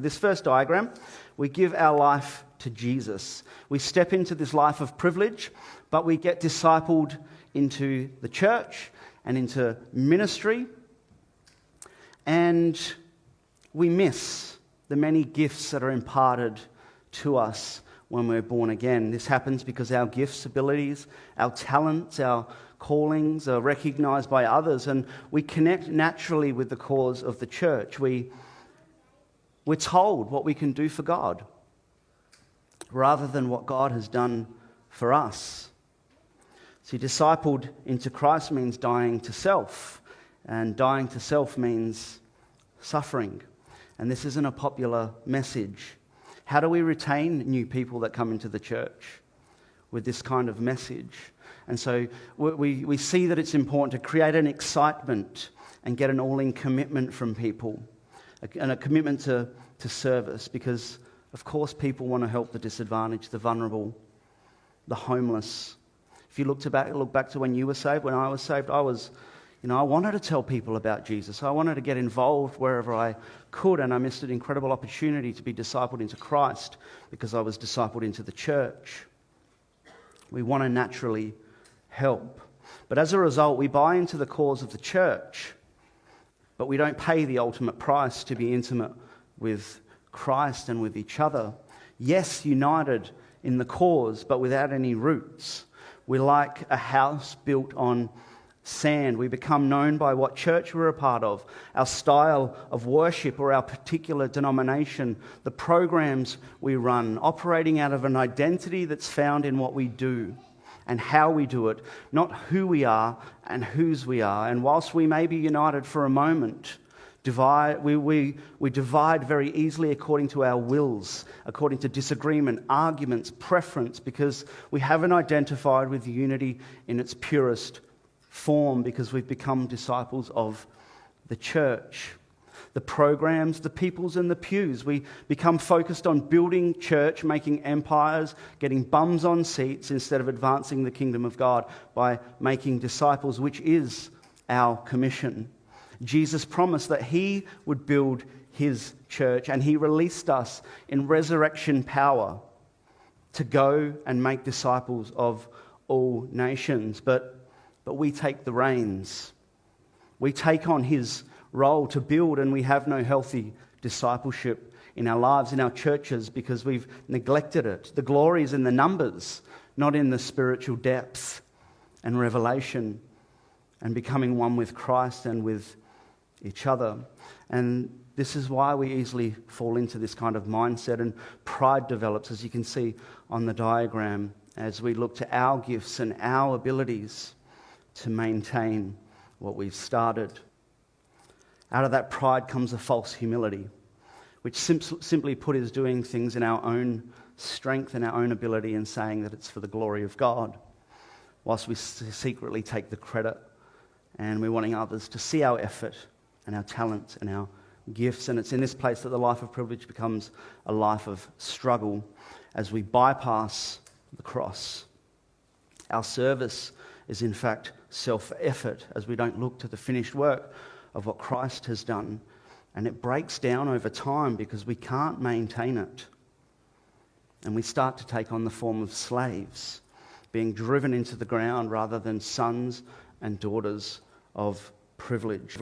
This first diagram, we give our life to Jesus. We step into this life of privilege, but we get discipled into the church and into ministry, and we miss the many gifts that are imparted to us when we're born again. This happens because our gifts, abilities, our talents, our callings are recognized by others, and we connect naturally with the cause of the church. We're told what we can do for God rather than what God has done for us. See, discipled into Christ means dying to self, and dying to self means suffering. And this isn't a popular message. How do we retain new people that come into the church with this kind of message? And so we see that it's important to create an excitement and get an all-in commitment from people, and a commitment to service, because, of course, people want to help the disadvantaged, the vulnerable, the homeless. If you look back to when you were saved, when I was saved, I wanted to tell people about Jesus. I wanted to get involved wherever I could, and I missed an incredible opportunity to be discipled into Christ because I was discipled into the church. We want to naturally help. But as a result, we buy into the cause of the church, but we don't pay the ultimate price to be intimate with Christ and with each other. Yes, united in the cause, but without any roots. We're like a house built on sand. We become known by what church we're a part of, our style of worship or our particular denomination, the programs we run, operating out of an identity that's found in what we do and how we do it, not who we are and whose we are. And whilst we may be united for a moment, we divide very easily according to our wills, according to disagreement, arguments, preference, because we haven't identified with unity in its purest form, because we've become disciples of the church. The programs, the peoples and the pews. We become focused on building church, making empires, getting bums on seats instead of advancing the kingdom of God by making disciples, which is our commission. Jesus promised that he would build his church, and he released us in resurrection power to go and make disciples of all nations. But we take the reins. We take on his role to build, and we have no healthy discipleship in our lives, in our churches, because we've neglected it. The glory is in the numbers, not in the spiritual depth and revelation and becoming one with Christ and with each other. And this is why we easily fall into this kind of mindset, and pride develops, as you can see on the diagram, as we look to our gifts and our abilities to maintain what we've started. Out of that pride comes a false humility, which simply put is doing things in our own strength and our own ability and saying that it's for the glory of God, whilst we secretly take the credit, and we're wanting others to see our effort and our talents and our gifts. And it's in this place that the life of privilege becomes a life of struggle as we bypass the cross. Our service is in fact self-effort as we don't look to the finished work of what Christ has done. And it breaks down over time because we can't maintain it. And we start to take on the form of slaves, being driven into the ground rather than sons and daughters of privilege.